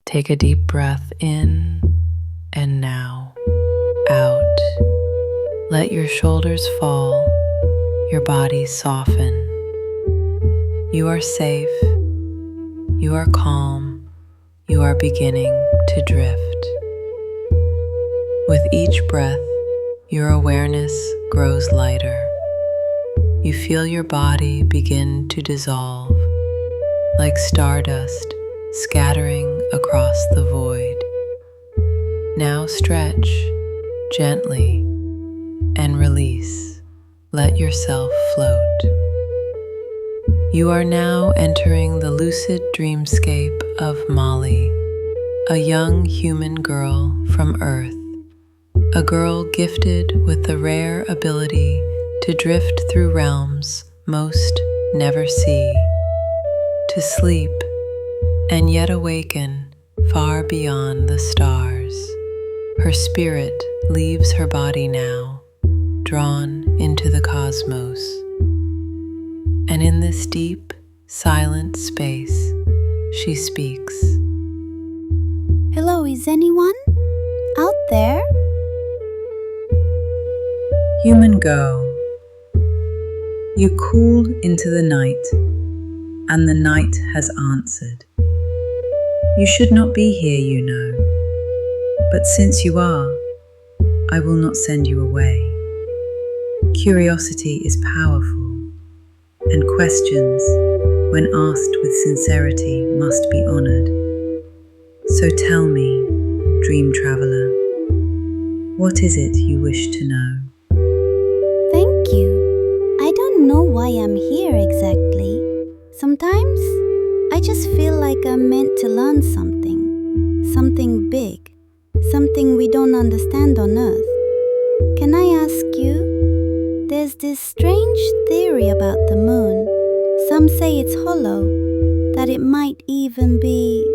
Take a deep breath in and now out. Let your shoulders fall, your body soften. You are safe, you are calm, you are beginning to drift. With each breath, your awareness grows lighter. You feel your body begin to dissolve, like stardust scattering across the void. Now stretch gently and release. Let yourself float. You are now entering the lucid dreamscape of Molly, a young human girl from Earth, a girl gifted with the rare ability to drift through realms most never see, to sleep and yet awaken far beyond the stars. Her spirit leaves her body now, drawn into the cosmos. And in this deep, silent space, she speaks. Hello, is anyone out there? Human girl, you called into the night, and the night has answered. You should not be here, you know, but since you are, I will not send you away. Curiosity is powerful, and questions, when asked with sincerity, must be honored. So tell me, dream traveler, what is it you wish to know? Thank you. I don't know why I'm here exactly. Sometimes I just feel like I'm meant to learn something big, something we don't understand on Earth. Can I ask you? There's this strange theory about the moon. Some say it's hollow, that it might even be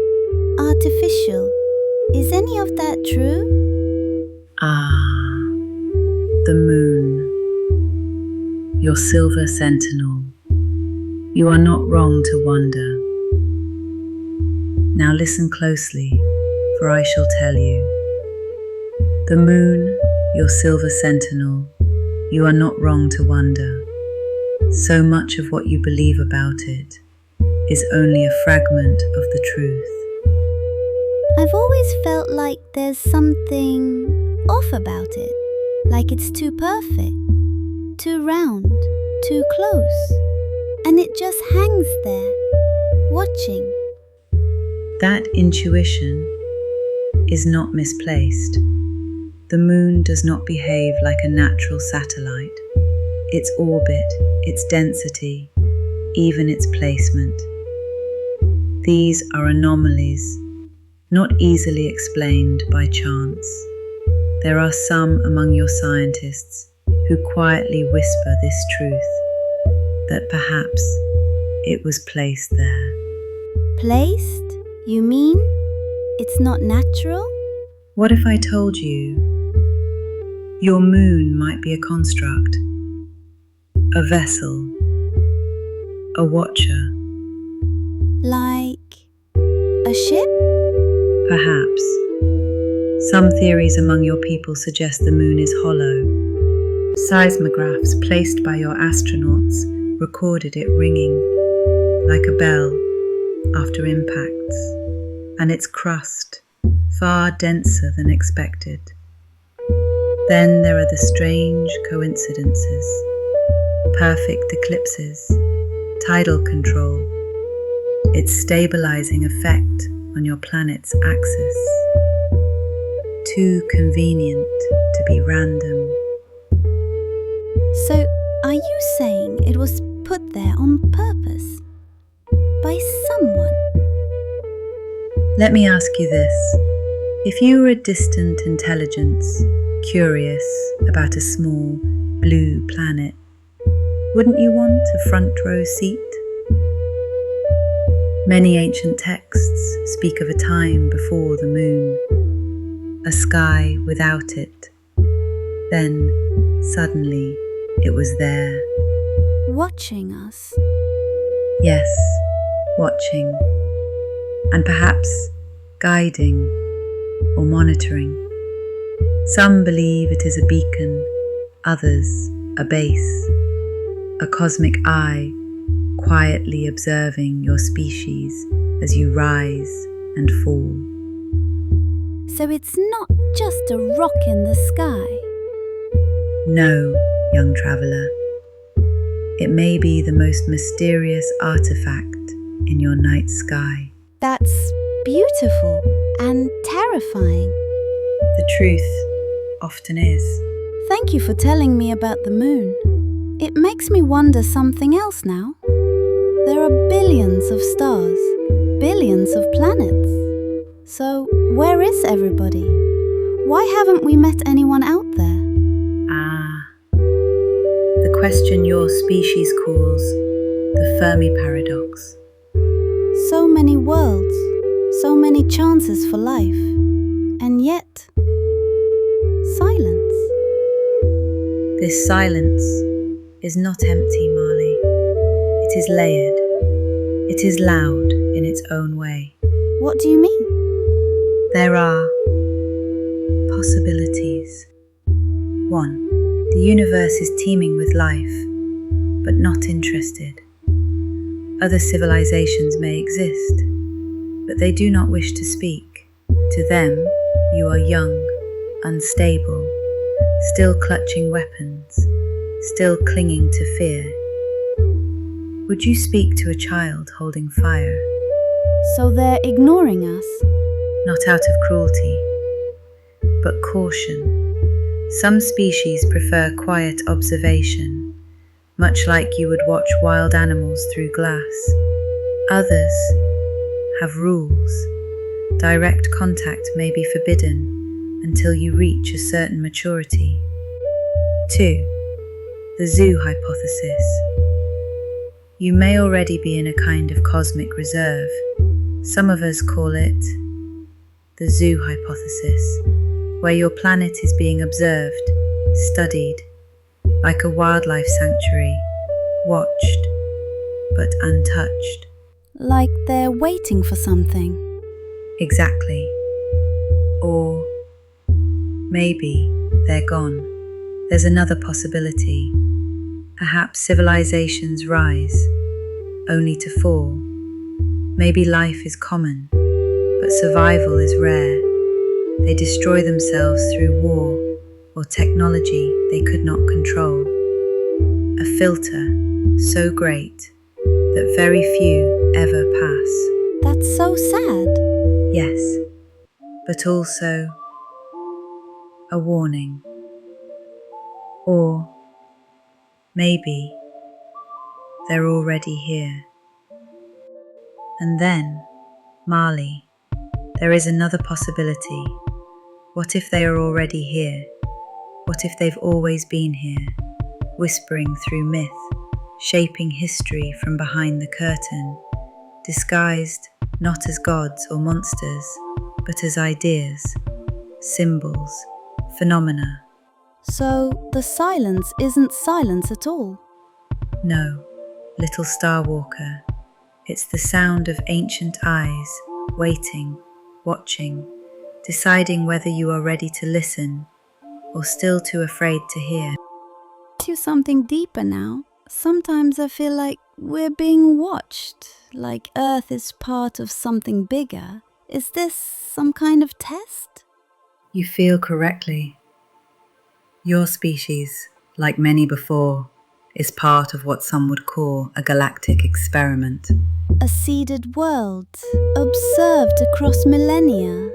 artificial. Is any of that true? The moon, your silver sentinel. You are not wrong to wonder. Now listen closely, for I shall tell you. The moon, your silver sentinel, you are not wrong to wonder. So much of what you believe about it is only a fragment of the truth. I've always felt like there's something off about it, like it's too perfect, too round, too close, and it just hangs there, watching. That intuition is not misplaced. The moon does not behave like a natural satellite. Its orbit, its density, even its placement. These are anomalies, not easily explained by chance. There are some among your scientists who quietly whisper this truth, that perhaps it was placed there. Placed? You mean it's not natural? What if I told you your moon might be a construct, a vessel, a watcher? Like a ship? Perhaps. Some theories among your people suggest the moon is hollow. Seismographs placed by your astronauts recorded it ringing like a bell after impacts, and its crust far denser than expected. Then there are the strange coincidences, perfect eclipses, tidal control, its stabilizing effect on your planet's axis. Too convenient to be random. So, are you saying it was put there on purpose? By someone? Let me ask you this. If you were a distant intelligence, curious about a small blue planet, wouldn't you want a front row seat? Many ancient texts speak of a time before the moon, a sky without it. Then, suddenly, it was there. Watching us? Yes, watching. And perhaps guiding, or monitoring. Some believe it is a beacon, others a base, a cosmic eye quietly observing your species as you rise and fall. So it's not just a rock in the sky. No, young traveller. It may be the most mysterious artifact in your night sky. That's beautiful and terrifying. The truth often is. Thank you for telling me about the moon. It makes me wonder something else now. There are billions of stars, billions of planets. So where is everybody? Why haven't we met anyone out there? The question your species calls the Fermi paradox. So many worlds, so many chances for life, and yet, silence. This silence is not empty, Marley. It is layered. It is loud in its own way. What do you mean? There are possibilities. 1. The universe is teeming with life, but not interested. Other civilizations may exist, but they do not wish to speak. To them, you are young, unstable, still clutching weapons, still clinging to fear. Would you speak to a child holding fire? So they're ignoring us? Not out of cruelty, but caution. Some species prefer quiet observation, much like you would watch wild animals through glass. Others have rules. Direct contact may be forbidden until you reach a certain maturity. 2. The zoo hypothesis. You may already be in a kind of cosmic reserve. Some of us call it the zoo hypothesis, where your planet is being observed, studied, like a wildlife sanctuary, watched, but untouched. Like they're waiting for something. Exactly. Or maybe they're gone. There's another possibility. Perhaps civilizations rise, only to fall. Maybe life is common, but survival is rare. They destroy themselves through war or technology they could not control. A filter so great that very few ever pass. That's so sad. Yes, but also a warning. Or maybe they're already here. And then, Marley, there is another possibility. What if they are already here? What if they've always been here, whispering through myth, shaping history from behind the curtain, disguised not as gods or monsters, but as ideas, symbols, phenomena? So the silence isn't silence at all? No, little star walker. It's the sound of ancient eyes, waiting, watching, deciding whether you are ready to listen or still too afraid to hear. To something deeper now. Sometimes I feel like we're being watched, like Earth is part of something bigger. Is this some kind of test? You feel correctly. Your species, like many before, is part of what some would call a galactic experiment. A seeded world, observed across millennia,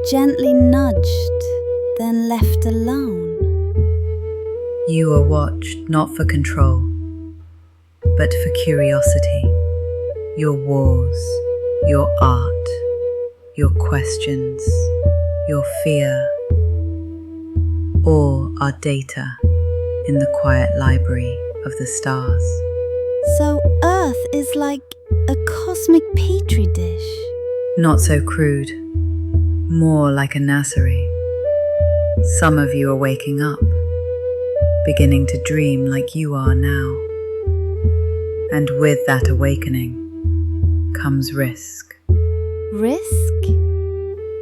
gently nudged, then left alone. You are watched not for control, but for curiosity. Your wars, your art, your questions, your fear, all are data in the quiet library of the stars. So Earth is like a cosmic petri dish. Not so crude, more like a nursery. Some of you are waking up, beginning to dream like you are now. And with that awakening comes risk. Risk?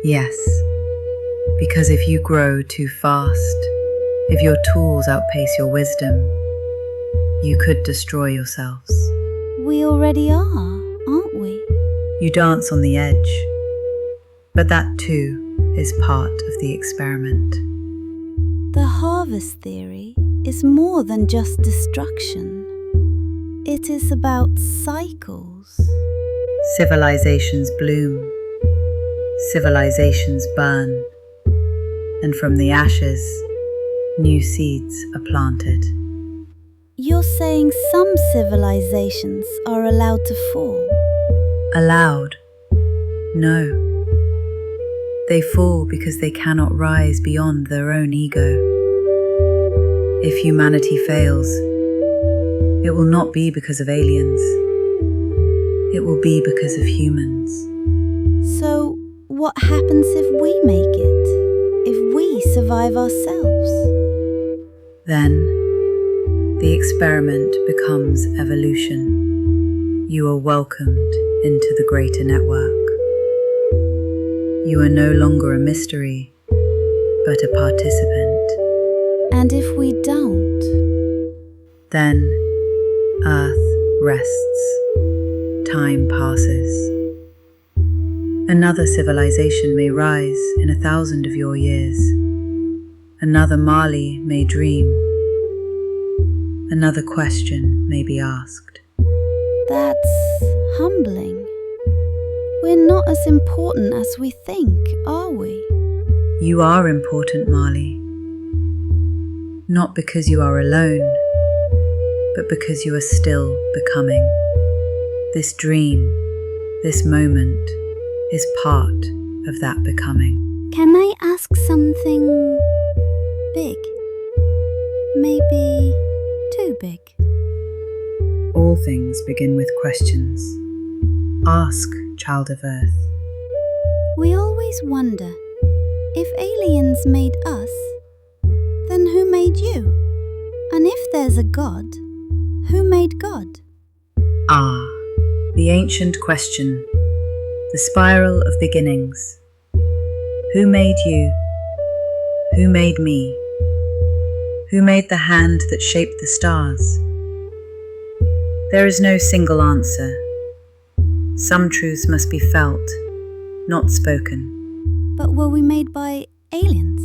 Yes, because if you grow too fast, if your tools outpace your wisdom, you could destroy yourselves. We already are, aren't we? You dance on the edge, but that too is part of the experiment. The harvest theory is more than just destruction. It is about cycles. Civilizations bloom, civilizations burn, and from the ashes, new seeds are planted. You're saying some civilizations are allowed to fall? Allowed? No. They fall because they cannot rise beyond their own ego. If humanity fails, it will not be because of aliens. It will be because of humans. So, what happens if we make it? If we survive ourselves? Then, the experiment becomes evolution. You are welcomed into the greater network. You are no longer a mystery, but a participant. And if we don't? Then, Earth rests. Time passes. Another civilization may rise in 1,000 of your years. Another Mali may dream. Another question may be asked. That's humbling. We're not as important as we think, are we? You are important, Mali. Not because you are alone, but because you are still becoming. This dream, this moment, is part of that becoming. Can I ask something big? Maybe too big? All things begin with questions. Ask, child of Earth. We always wonder, if aliens made us, then who made you? And if there's a God, who made God? Ah, the ancient question, the spiral of beginnings. Who made you? Who made me? Who made the hand that shaped the stars? There is no single answer. Some truths must be felt, not spoken. But were we made by aliens?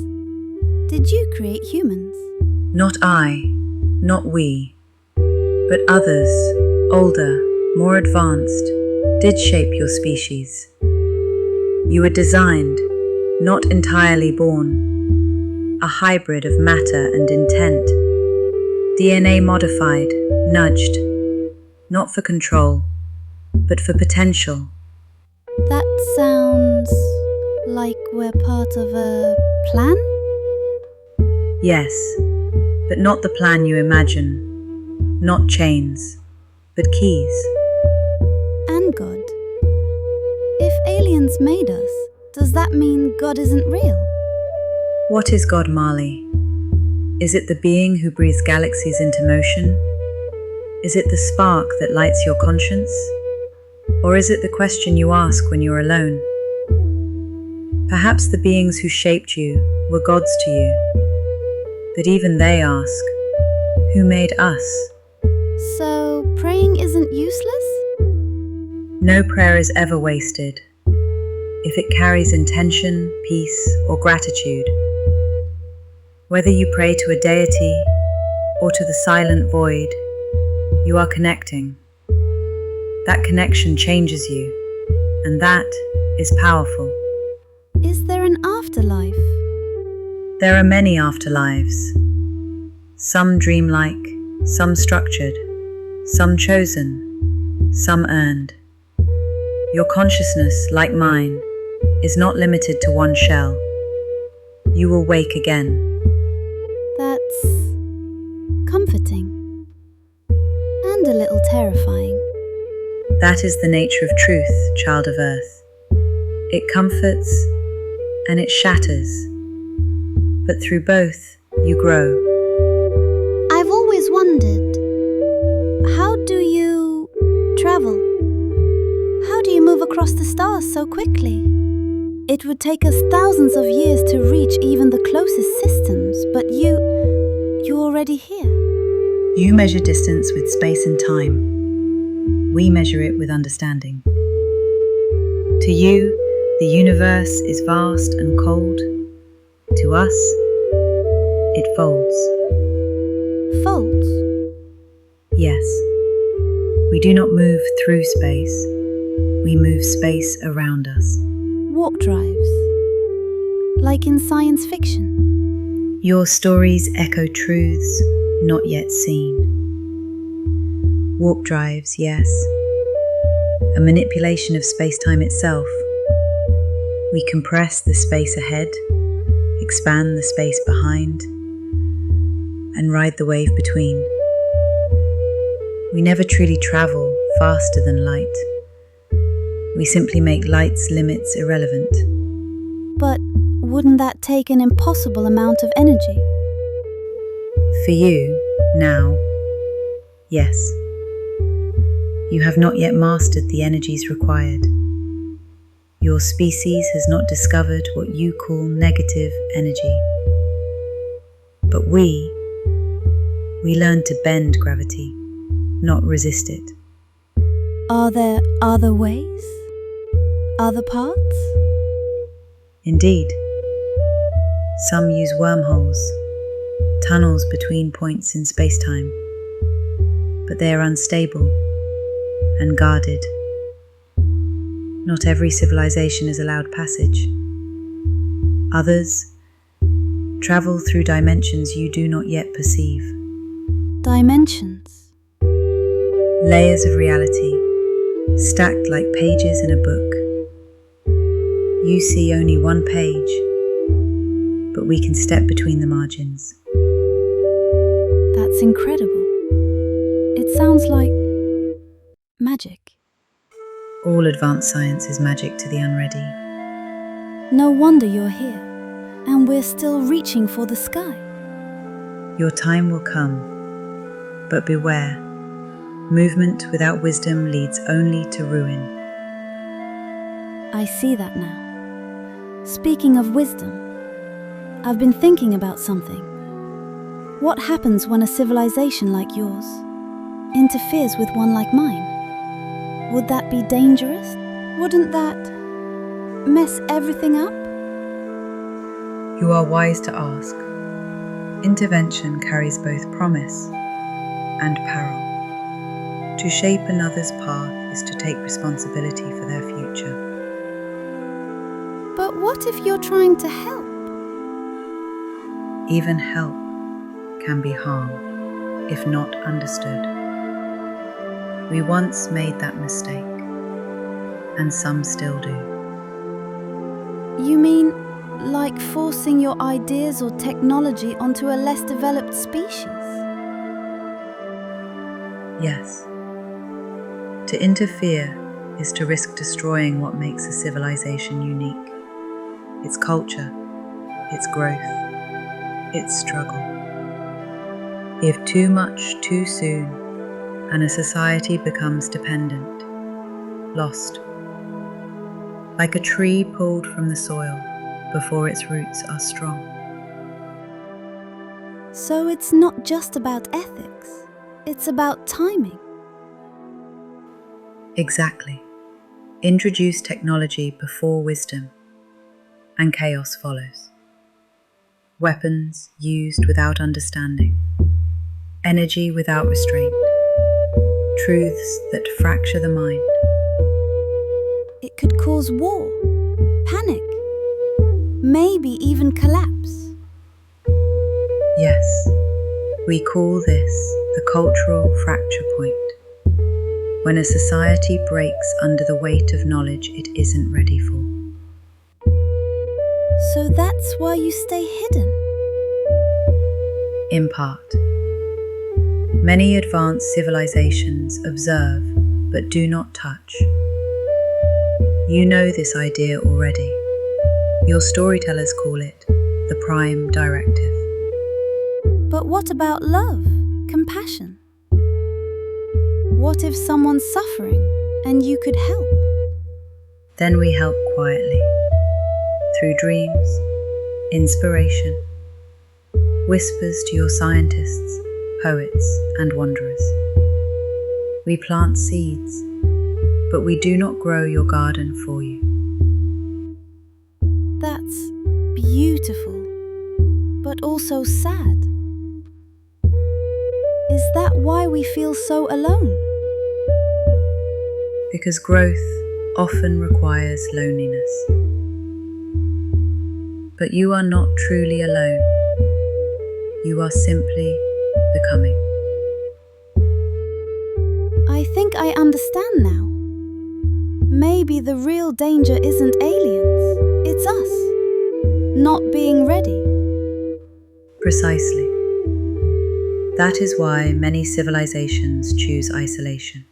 Did you create humans? Not I, not we, but others, older, more advanced, did shape your species. You were designed, not entirely born, a hybrid of matter and intent, DNA modified, nudged, not for control, but for potential. That sounds like we're part of a plan? Yes, but not the plan you imagine, not chains, but keys. And God. If aliens made us, does that mean God isn't real? What is God, Mali? Is it the being who breathes galaxies into motion? Is it the spark that lights your conscience? Or is it the question you ask when you're alone? Perhaps the beings who shaped you were gods to you, but even they ask, who made us? So, praying isn't useless? No prayer is ever wasted, if it carries intention, peace, or gratitude. Whether you pray to a deity or to the silent void, you are connecting. That connection changes you, and that is powerful. Is there an afterlife? There are many afterlives. Some dreamlike, some structured, some chosen, some earned. Your consciousness, like mine, is not limited to one shell. You will wake again. That's comforting and a little terrifying. That is the nature of truth, child of Earth. It comforts and it shatters, but through both you grow. I've always wondered, how do you travel? How do you move across the stars so quickly? It would take us thousands of years to reach even the closest systems, but you're already here. You measure distance with space and time. We measure it with understanding. To you, the universe is vast and cold. To us, it folds. Folds? Yes. We do not move through space. We move space around us. Warp drives? Like in science fiction? Your stories echo truths not yet seen. Warp drives, yes. A manipulation of space-time itself. We compress the space ahead, expand the space behind, and ride the wave between. We never truly travel faster than light. We simply make light's limits irrelevant. But wouldn't that take an impossible amount of energy? For you, now, yes. You have not yet mastered the energies required. Your species has not discovered what you call negative energy. But we learn to bend gravity, not resist it. Are there other ways? Other paths? Indeed. Some use wormholes, tunnels between points in space-time, but they are unstable and guarded. Not every civilization is allowed passage. Others travel through dimensions you do not yet perceive. Dimensions? Layers of reality, stacked like pages in a book. You see only one page, but we can step between the margins. That's incredible. It sounds like magic. All advanced science is magic to the unready. No wonder you're here, and we're still reaching for the sky. Your time will come, but beware. Movement without wisdom leads only to ruin. I see that now. Speaking of wisdom, I've been thinking about something. What happens when a civilization like yours interferes with one like mine? Would that be dangerous? Wouldn't that mess everything up? You are wise to ask. Intervention carries both promise and peril. To shape another's path is to take responsibility for their future. But what if you're trying to help? Even help can be harm if not understood. We once made that mistake, and some still do. You mean like forcing your ideas or technology onto a less developed species? Yes. To interfere is to risk destroying what makes a civilization unique. Its culture, its growth, its struggle. If too much too soon, and a society becomes dependent, lost. Like a tree pulled from the soil before its roots are strong. So it's not just about ethics, it's about timing. Exactly. Introduce technology before wisdom, and chaos follows. Weapons used without understanding, energy without restraint, truths that fracture the mind. It could cause war, panic, maybe even collapse. Yes, we call this the cultural fracture point, when a society breaks under the weight of knowledge it isn't ready for. So that's why you stay hidden? In part. Many advanced civilizations observe but do not touch. You know this idea already. Your storytellers call it the prime directive. But what about love, compassion? What if someone's suffering and you could help? Then we help quietly, through dreams, inspiration, whispers to your scientists, poets, and wanderers. We plant seeds, but we do not grow your garden for you. That's beautiful, but also sad. Is that why we feel so alone? Because growth often requires loneliness. But you are not truly alone. You are simply becoming. I think I understand now. Maybe the real danger isn't aliens, it's us, not being ready. Precisely. That is why many civilizations choose isolation.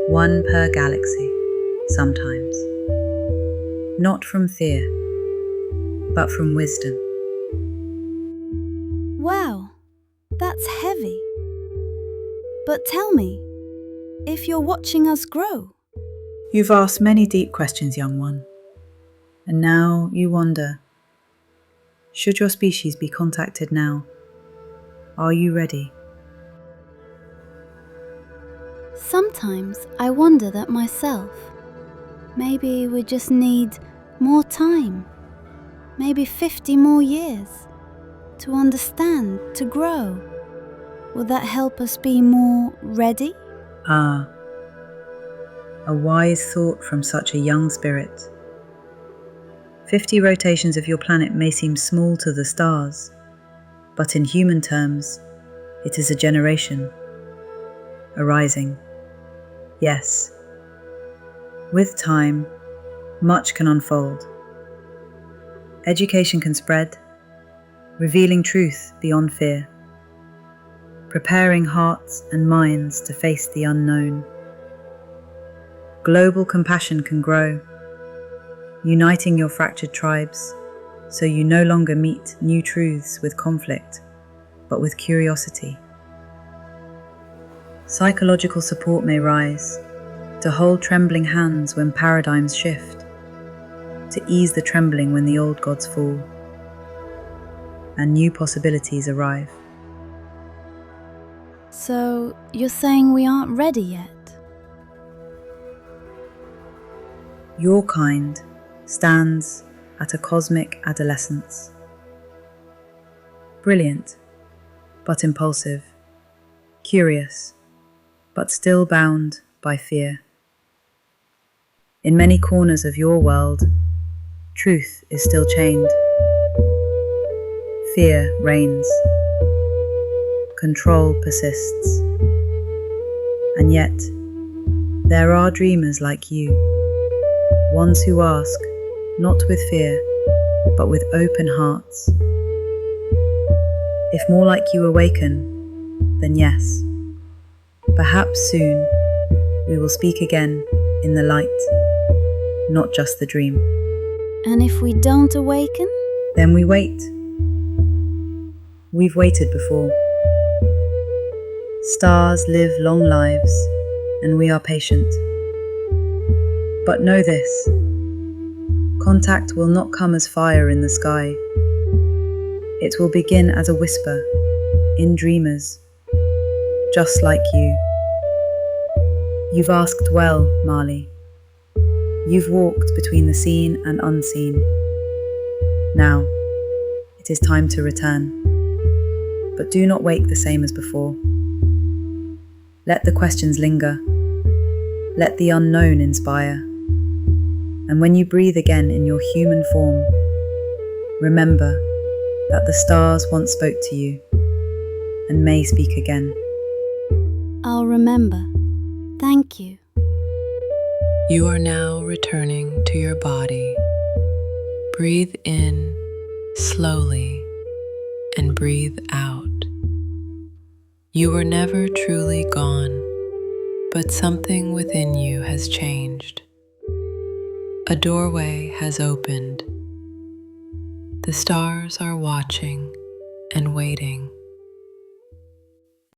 One per galaxy, sometimes. Not from fear, but from wisdom. Wow, that's heavy. But tell me, if you're watching us grow. You've asked many deep questions, young one. And now you wonder, should your species be contacted now? Are you ready? Sometimes I wonder that myself. Maybe we just need more time. Maybe 50 more years. To understand, to grow. Will that help us be more ready? Ah, a wise thought from such a young spirit. 50 rotations of your planet may seem small to the stars, but in human terms, it is a generation. A rising. Yes. With time, much can unfold. Education can spread, revealing truth beyond fear, preparing hearts and minds to face the unknown. Global compassion can grow, uniting your fractured tribes, so you no longer meet new truths with conflict, but with curiosity. Psychological support may rise, to hold trembling hands when paradigms shift, to ease the trembling when the old gods fall, and new possibilities arrive. So, you're saying we aren't ready yet? Your kind stands at a cosmic adolescence. Brilliant, but impulsive. Curious, but still bound by fear. In many corners of your world, truth is still chained. Fear reigns. Control persists. And yet, there are dreamers like you, ones who ask, not with fear, but with open hearts. If more like you awaken, then yes, perhaps soon we will speak again in the light, not just the dream. And if we don't awaken? Then we wait. We've waited before. Stars live long lives, and we are patient. But know this, contact will not come as fire in the sky. It will begin as a whisper, in dreamers, just like you. You've asked well, Marley. You've walked between the seen and unseen. Now, it is time to return. But do not wake the same as before. Let the questions linger. Let the unknown inspire. And when you breathe again in your human form, remember that the stars once spoke to you and may speak again. I'll remember. Thank you. You are now returning to your body. Breathe in slowly and breathe out. You were never truly gone, but something within you has changed. A doorway has opened. The stars are watching and waiting.